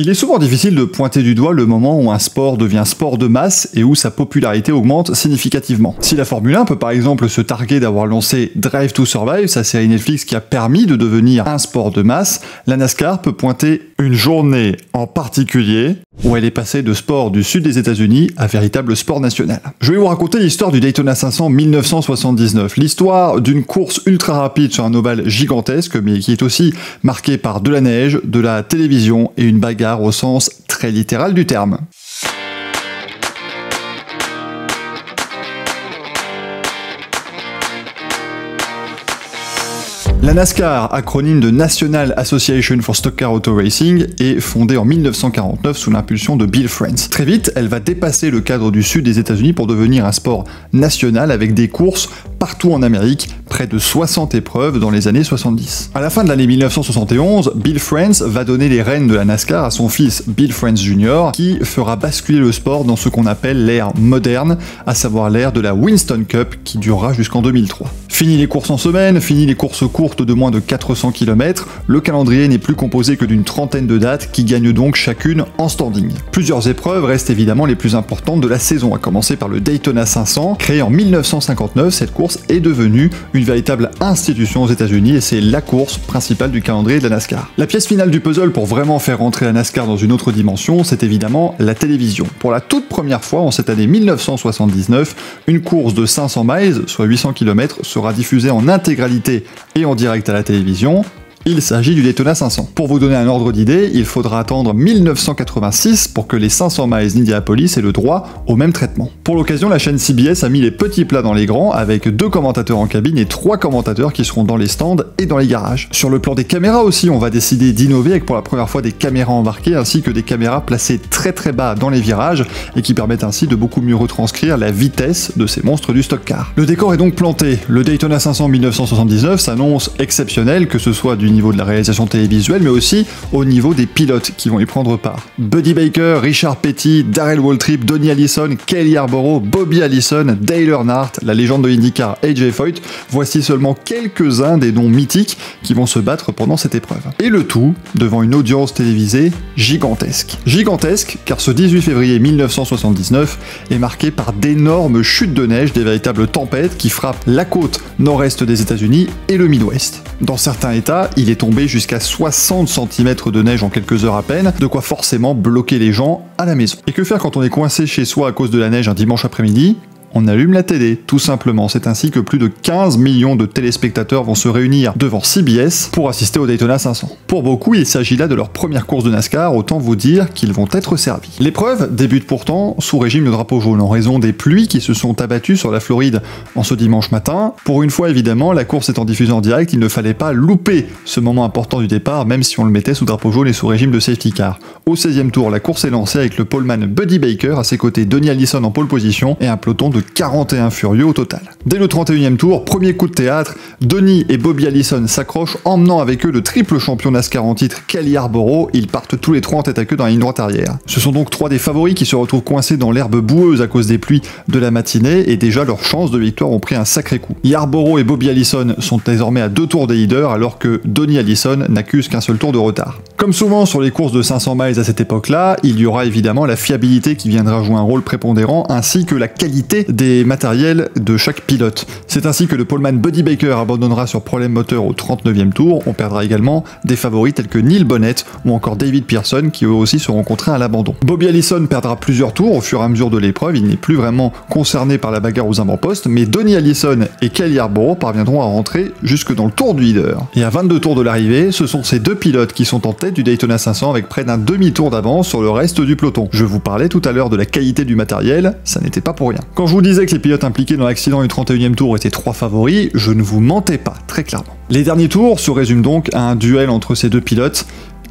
Il est souvent difficile de pointer du doigt le moment où un sport devient sport de masse et où sa popularité augmente significativement. Si la Formule 1 peut par exemple se targuer d'avoir lancé Drive to Survive, sa série Netflix qui a permis de devenir un sport de masse, la NASCAR peut pointer une journée en particulier où elle est passée de sport du sud des États-Unis à véritable sport national. Je vais vous raconter l'histoire du Daytona 500 1979, l'histoire d'une course ultra rapide sur un ovale gigantesque, mais qui est aussi marquée par de la neige, de la télévision et une bagarre au sens très littéral du terme. La NASCAR, acronyme de National Association for Stock Car Auto Racing, est fondée en 1949 sous l'impulsion de Bill France. Très vite, elle va dépasser le cadre du sud des États-Unis pour devenir un sport national avec des courses partout en Amérique, près de 60 épreuves dans les années 70. À la fin de l'année 1971, Bill France va donner les rênes de la NASCAR à son fils Bill France Jr., qui fera basculer le sport dans ce qu'on appelle l'ère moderne, à savoir l'ère de la Winston Cup qui durera jusqu'en 2003. Fini les courses en semaine, fini les courses courtes de moins de 400 km, le calendrier n'est plus composé que d'une trentaine de dates qui gagnent donc chacune en standing. Plusieurs épreuves restent évidemment les plus importantes de la saison, à commencer par le Daytona 500. Créé en 1959, cette course est devenue une véritable institution aux États-Unis et c'est la course principale du calendrier de la NASCAR. La pièce finale du puzzle pour vraiment faire rentrer la NASCAR dans une autre dimension, c'est évidemment la télévision. Pour la toute première fois en cette année 1979, une course de 500 miles, soit 800 km, sera diffusée en intégralité et en direct à la télévision. Il s'agit du Daytona 500. Pour vous donner un ordre d'idée, il faudra attendre 1986 pour que les 500 miles d'Indianapolis aient le droit au même traitement. Pour l'occasion, la chaîne CBS a mis les petits plats dans les grands, avec 2 commentateurs en cabine et 3 commentateurs qui seront dans les stands et dans les garages. Sur le plan des caméras aussi, on va décider d'innover avec pour la première fois des caméras embarquées ainsi que des caméras placées très bas dans les virages et qui permettent ainsi de beaucoup mieux retranscrire la vitesse de ces monstres du stock car. Le décor est donc planté. Le Daytona 500 1979 s'annonce exceptionnel, que ce soit du niveau de la réalisation télévisuelle, mais aussi au niveau des pilotes qui vont y prendre part. Buddy Baker, Richard Petty, Darrell Waltrip, Donnie Allison, Cale Yarborough, Bobby Allison, Dale Earnhardt, la légende de IndyCar AJ Foyt, voici seulement quelques-uns des noms mythiques qui vont se battre pendant cette épreuve. Et le tout devant une audience télévisée gigantesque. Gigantesque car ce 18 février 1979 est marqué par d'énormes chutes de neige, des véritables tempêtes qui frappent la côte nord-est des États-Unis et le Midwest. Dans certains états, il est tombé jusqu'à 60 cm de neige en quelques heures à peine, de quoi forcément bloquer les gens à la maison. Et que faire quand on est coincé chez soi à cause de la neige un dimanche après-midi ? On allume la télé, tout simplement. C'est ainsi que plus de 15 millions de téléspectateurs vont se réunir devant CBS pour assister au Daytona 500. Pour beaucoup, il s'agit là de leur première course de NASCAR, autant vous dire qu'ils vont être servis. L'épreuve débute pourtant sous régime de drapeau jaune, en raison des pluies qui se sont abattues sur la Floride en ce dimanche matin. Pour une fois, évidemment, la course étant diffusée en direct, il ne fallait pas louper ce moment important du départ, même si on le mettait sous drapeau jaune et sous régime de safety car. Au 16e tour, la course est lancée avec le poleman Buddy Baker, à ses côtés Donnie Allison en pole position, et un peloton de 41 furieux au total. Dès le 31e tour, premier coup de théâtre, Donnie et Bobby Allison s'accrochent, emmenant avec eux le triple champion NASCAR en titre Cale Yarborough. Ils partent tous les trois en tête à queue dans la ligne droite arrière. Ce sont donc 3 des favoris qui se retrouvent coincés dans l'herbe boueuse à cause des pluies de la matinée, et déjà leurs chances de victoire ont pris un sacré coup. Yarborough et Bobby Allison sont désormais à 2 tours des leaders, alors que Donnie Allison n'accuse qu'un seul tour de retard. Comme souvent sur les courses de 500 miles à cette époque-là, il y aura évidemment la fiabilité qui viendra jouer un rôle prépondérant, ainsi que la qualité des matériels de chaque pilote. C'est ainsi que le poleman Buddy Baker abandonnera sur problème moteur au 39e tour. On perdra également des favoris tels que Neil Bonnett ou encore David Pearson qui eux aussi seront contraints à l'abandon. Bobby Allison perdra plusieurs tours au fur et à mesure de l'épreuve, il n'est plus vraiment concerné par la bagarre aux avant-postes, mais Donnie Allison et Cale Yarborough parviendront à rentrer jusque dans le tour du leader. Et à 22 tours de l'arrivée, ce sont ces 2 pilotes qui sont en tête du Daytona 500 avec près d'un demi-tour d'avance sur le reste du peloton. Je vous parlais tout à l'heure de la qualité du matériel, ça n'était pas pour rien. Quand je vous disais que les pilotes impliqués dans l'accident du 31e tour étaient 3 favoris, je ne vous mentais pas, très clairement. Les derniers tours se résument donc à un duel entre ces 2 pilotes,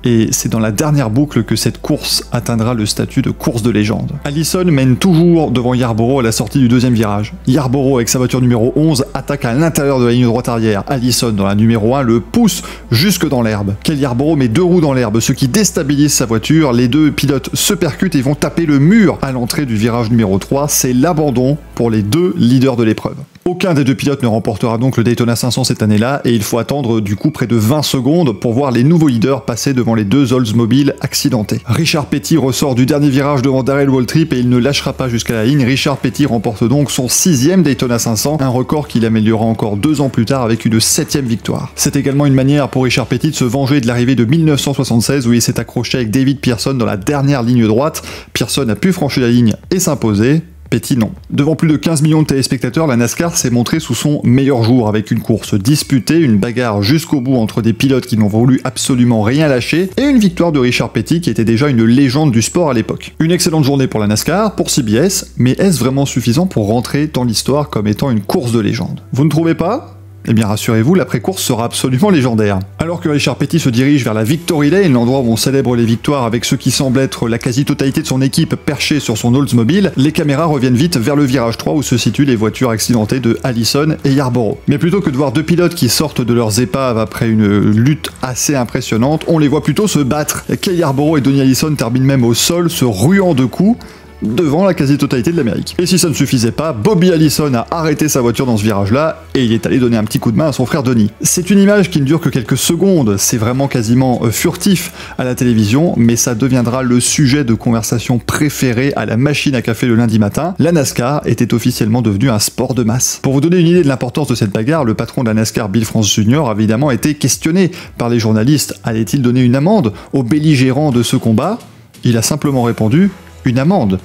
et c'est dans la dernière boucle que cette course atteindra le statut de course de légende. Allison mène toujours devant Yarborough à la sortie du 2e virage. Yarborough, avec sa voiture numéro 11, attaque à l'intérieur de la ligne droite arrière. Allison, dans la numéro 1, le pousse jusque dans l'herbe. Cale Yarborough met 2 roues dans l'herbe, ce qui déstabilise sa voiture. Les 2 pilotes se percutent et vont taper le mur à l'entrée du virage numéro 3. C'est l'abandon pour les 2 leaders de l'épreuve. Aucun des deux pilotes ne remportera donc le Daytona 500 cette année-là, et il faut attendre du coup près de 20 secondes pour voir les nouveaux leaders passer devant les deux Oldsmobile accidentés. Richard Petty ressort du dernier virage devant Darrell Waltrip et il ne lâchera pas jusqu'à la ligne. Richard Petty remporte donc son 6e Daytona 500, un record qu'il améliorera encore 2 ans plus tard avec une 7e victoire. C'est également une manière pour Richard Petty de se venger de l'arrivée de 1976 où il s'est accroché avec David Pearson dans la dernière ligne droite. Pearson a pu franchir la ligne et s'imposer. Petty non. Devant plus de 15 millions de téléspectateurs, la NASCAR s'est montrée sous son meilleur jour avec une course disputée, une bagarre jusqu'au bout entre des pilotes qui n'ont voulu absolument rien lâcher et une victoire de Richard Petty qui était déjà une légende du sport à l'époque. Une excellente journée pour la NASCAR, pour CBS, mais est-ce vraiment suffisant pour rentrer dans l'histoire comme étant une course de légende? Vous ne trouvez pas? Eh bien rassurez-vous, l'après-course sera absolument légendaire. Alors que Richard Petty se dirige vers la Victory Lane, l'endroit où on célèbre les victoires avec ce qui semble être la quasi-totalité de son équipe perchée sur son Oldsmobile, les caméras reviennent vite vers le virage 3 où se situent les voitures accidentées de Allison et Yarborough. Mais plutôt que de voir deux pilotes qui sortent de leurs épaves après une lutte assez impressionnante, on les voit plutôt se battre. Cale Yarborough et Donnie Allison terminent même au sol, se ruant de coups, devant la quasi-totalité de l'Amérique. Et si ça ne suffisait pas, Bobby Allison a arrêté sa voiture dans ce virage-là, et il est allé donner un petit coup de main à son frère Donnie. C'est une image qui ne dure que quelques secondes, c'est vraiment quasiment furtif à la télévision, mais ça deviendra le sujet de conversation préféré à la machine à café le lundi matin. La NASCAR était officiellement devenue un sport de masse. Pour vous donner une idée de l'importance de cette bagarre, le patron de la NASCAR, Bill France Jr., a évidemment été questionné par les journalistes. Allait-il donner une amende aux belligérants de ce combat? Il a simplement répondu « Une amende.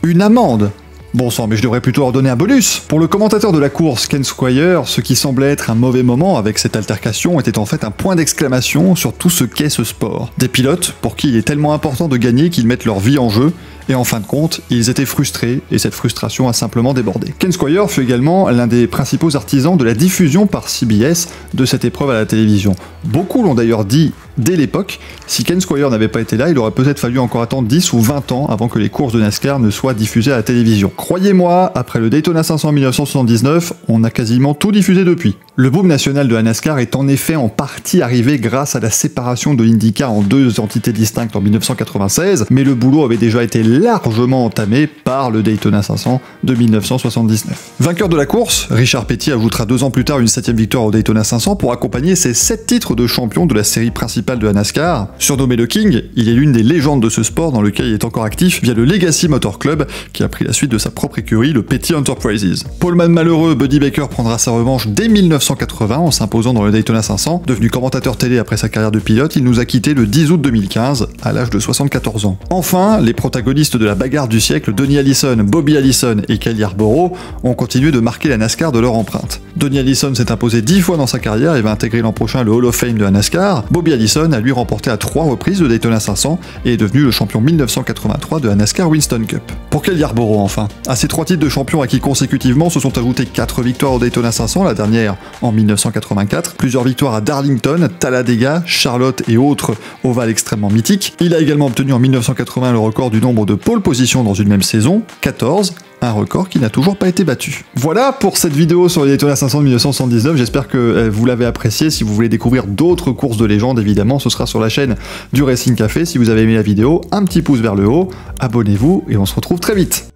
Une amende !» Bon sang, mais je devrais plutôt leur donner un bonus. Pour le commentateur de la course, Ken Squire, ce qui semblait être un mauvais moment avec cette altercation était en fait un point d'exclamation sur tout ce qu'est ce sport. Des pilotes pour qui il est tellement important de gagner qu'ils mettent leur vie en jeu, et en fin de compte, ils étaient frustrés, et cette frustration a simplement débordé. Ken Squire fut également l'un des principaux artisans de la diffusion par CBS de cette épreuve à la télévision. Beaucoup l'ont d'ailleurs dit dès l'époque, si Ken Squire n'avait pas été là, il aurait peut-être fallu encore attendre 10 ou 20 ans avant que les courses de NASCAR ne soient diffusées à la télévision. Croyez-moi, après le Daytona 500 en 1979, on a quasiment tout diffusé depuis. Le boom national de la NASCAR est en effet en partie arrivé grâce à la séparation de l'IndyCar en deux entités distinctes en 1996, mais le boulot avait déjà été largement entamé par le Daytona 500 de 1979. Vainqueur de la course, Richard Petty ajoutera 2 ans plus tard une 7e victoire au Daytona 500 pour accompagner ses 7 titres de champion de la série principale de la NASCAR. Surnommé le King, il est l'une des légendes de ce sport dans lequel il est encore actif via le Legacy Motor Club qui a pris la suite de sa propre écurie, le Petty Enterprises. Poleman malheureux, Buddy Baker prendra sa revanche dès 1980 en s'imposant dans le Daytona 500. Devenu commentateur télé après sa carrière de pilote, il nous a quitté le 10 août 2015 à l'âge de 74 ans. Enfin, les protagonistes de la bagarre du siècle, Donnie Allison, Bobby Allison et Cale Yarborough, ont continué de marquer la NASCAR de leur empreinte. Donnie Allison s'est imposé 10 fois dans sa carrière et va intégrer l'an prochain le Hall of Fame de la NASCAR. Bobby Allison a lui remporté à 3 reprises le Daytona 500 et est devenu le champion 1983 de la NASCAR Winston Cup. Pour Cale Yarborough enfin, à ces 3 titres de champion acquis consécutivement se sont ajoutés 4 victoires au Daytona 500, la dernière en 1984, plusieurs victoires à Darlington, Talladega, Charlotte et autres ovales extrêmement mythiques. Il a également obtenu en 1980 le record du nombre de pole positions dans une même saison, 14, un record qui n'a toujours pas été battu. Voilà pour cette vidéo sur les Daytona 500 de 1979, j'espère que vous l'avez apprécié. Si vous voulez découvrir d'autres courses de légende, évidemment, ce sera sur la chaîne du Racing Café. Si vous avez aimé la vidéo, un petit pouce vers le haut, abonnez-vous et on se retrouve très vite.